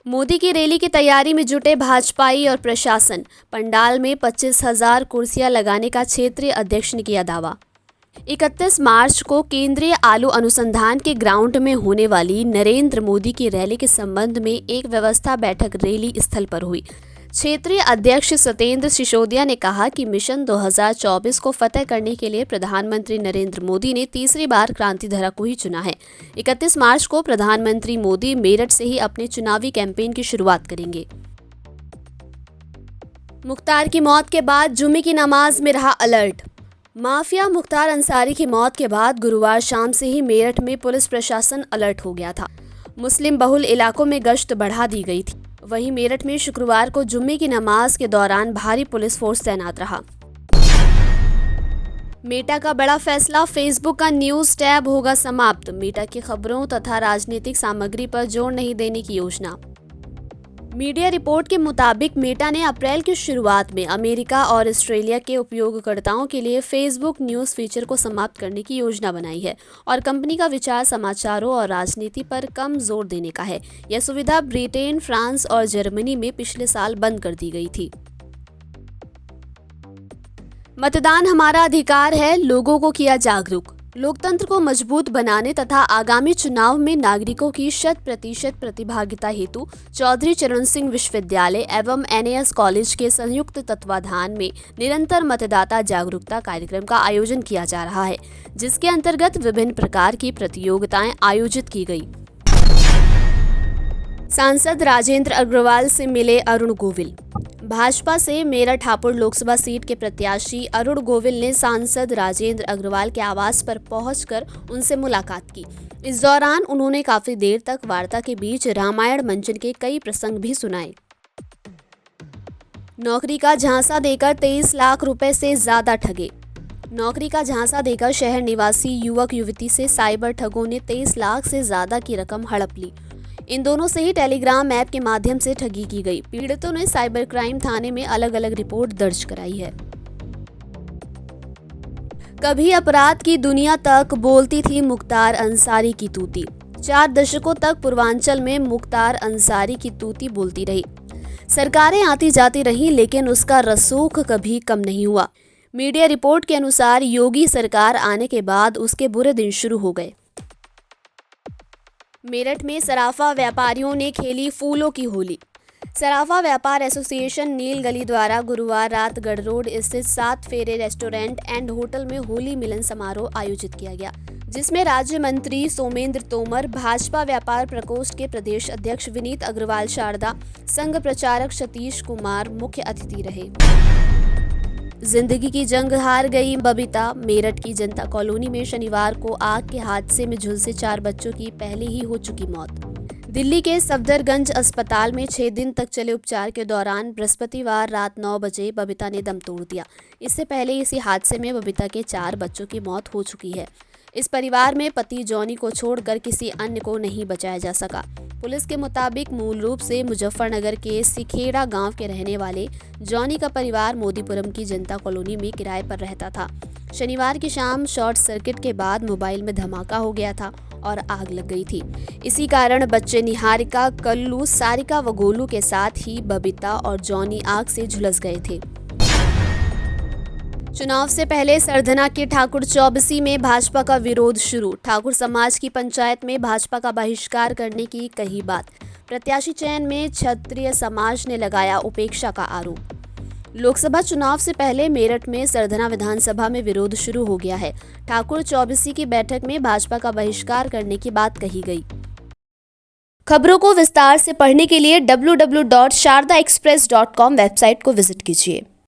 मोदी की रैली की तैयारी में जुटे भाजपाई और प्रशासन। पंडाल में 25,000 कुर्सियां लगाने का क्षेत्रीय अध्यक्ष ने किया दावा। 31 मार्च को केंद्रीय आलू अनुसंधान के ग्राउंड में होने वाली नरेंद्र मोदी की रैली के संबंध में एक व्यवस्था बैठक रैली स्थल पर हुई। क्षेत्रीय अध्यक्ष सत्येंद्र सिसोदिया ने कहा कि मिशन 2024 को फतेह करने के लिए प्रधानमंत्री नरेंद्र मोदी ने तीसरी बार क्रांतिधारा को ही चुना है। 31 मार्च को प्रधानमंत्री मोदी मेरठ से ही अपने चुनावी कैंपेन की शुरुआत करेंगे। मुख्तार की मौत के बाद जुमे की नमाज में रहा अलर्ट। माफिया मुख्तार अंसारी की मौत के बाद गुरुवार शाम से ही मेरठ में पुलिस प्रशासन अलर्ट हो गया था। मुस्लिम बहुल इलाकों में गश्त बढ़ा दी गई थी। वहीं मेरठ में शुक्रवार को जुम्मे की नमाज के दौरान भारी पुलिस फोर्स तैनात रहा। मेटा का बड़ा फैसला, फेसबुक का न्यूज टैब होगा समाप्त। मेटा की खबरों तथा राजनीतिक सामग्री पर जोर नहीं देने की योजना। मीडिया रिपोर्ट के मुताबिक मेटा ने अप्रैल की शुरुआत में अमेरिका और ऑस्ट्रेलिया के उपयोगकर्ताओं के लिए फेसबुक न्यूज़ फीचर को समाप्त करने की योजना बनाई है और कंपनी का विचार समाचारों और राजनीति पर कम जोर देने का है। यह सुविधा ब्रिटेन, फ्रांस और जर्मनी में पिछले साल बंद कर दी गई थी। मतदान हमारा अधिकार है, लोगों को किया जागरूक। लोकतंत्र को मजबूत बनाने तथा आगामी चुनाव में नागरिकों की 100% प्रतिभागिता हेतु चौधरी चरण सिंह विश्वविद्यालय एवं NAS कॉलेज के संयुक्त तत्वाधान में निरंतर मतदाता जागरूकता कार्यक्रम का आयोजन किया जा रहा है, जिसके अंतर्गत विभिन्न प्रकार की प्रतियोगिताएं आयोजित की गई। सांसद राजेंद्र अग्रवाल से मिले अरुण गोविल। भाजपा से मेरठ हापुड़ लोकसभा सीट के प्रत्याशी अरुण गोविल ने सांसद राजेंद्र अग्रवाल के आवास पर पहुंचकर उनसे मुलाकात की। इस दौरान उन्होंने काफी देर तक वार्ता के बीच रामायण मंचन के कई प्रसंग भी सुनाए। नौकरी का झांसा देकर 23 लाख रुपए से ज्यादा ठगे। नौकरी का झांसा देकर शहर निवासी युवक युवती से साइबर ठगों ने 23 लाख से ज्यादा की रकम हड़प ली। इन दोनों से ही टेलीग्राम ऐप के माध्यम से ठगी की गई। पीड़ितों ने साइबर क्राइम थाने में अलग अलग रिपोर्ट दर्ज कराई है। कभी अपराध की दुनिया तक बोलती थी मुख्तार अंसारी की तूती। 4 दशकों तक पूर्वांचल में मुख्तार अंसारी की तूती बोलती रही। सरकारें आती जाती रही, लेकिन उसका रसूख कभी कम नहीं हुआ। मीडिया रिपोर्ट के अनुसार योगी सरकार आने के बाद उसके बुरे दिन शुरू हो गए। मेरठ में सराफा व्यापारियों ने खेली फूलों की होली। सराफा व्यापार एसोसिएशन नील गली द्वारा गुरुवार रात गढ़ रोड स्थित 7 फेरे रेस्टोरेंट एंड होटल में होली मिलन समारोह आयोजित किया गया, जिसमें राज्य मंत्री सोमेंद्र तोमर, भाजपा व्यापार प्रकोष्ठ के प्रदेश अध्यक्ष विनीत अग्रवाल, शारदा संघ प्रचारक सतीश कुमार मुख्य अतिथि रहे। जिंदगी की जंग हार गई बबीता। मेरठ की जनता कॉलोनी में शनिवार को आग के हादसे में झुलसे 4 बच्चों की पहले ही हो चुकी मौत। दिल्ली के सफदरगंज अस्पताल में 6 दिन तक चले उपचार के दौरान बृहस्पतिवार रात 9 बजे बबीता ने दम तोड़ दिया। इससे पहले इसी हादसे में बबीता के 4 बच्चों की मौत हो चुकी है। इस परिवार में पति जॉनी को छोड़कर किसी अन्य को नहीं बचाया जा सका। पुलिस के मुताबिक मूल रूप से मुजफ्फरनगर के सिखेड़ा गांव के रहने वाले जॉनी का परिवार मोदीपुरम की जनता कॉलोनी में किराए पर रहता था। शनिवार की शाम शॉर्ट सर्किट के बाद मोबाइल में धमाका हो गया था और आग लग गई थी। इसी कारण बच्चे निहारिका, कल्लू, सारिका व गोलू के साथ ही बबीता और जॉनी आग से झुलस गए थे। चुनाव से पहले सरधना के ठाकुर चौबसी में भाजपा का विरोध शुरू। ठाकुर समाज की पंचायत में भाजपा का बहिष्कार करने की कही बात। प्रत्याशी चयन में क्षत्रिय समाज ने लगाया उपेक्षा का आरोप। लोकसभा चुनाव से पहले मेरठ में सरधना विधानसभा में विरोध शुरू हो गया है। ठाकुर चौबसी की बैठक में भाजपा का बहिष्कार करने की बात कही गई। खबरों को विस्तार से पढ़ने के लिए www.shardaexpress.com वेबसाइट को विजिट कीजिए।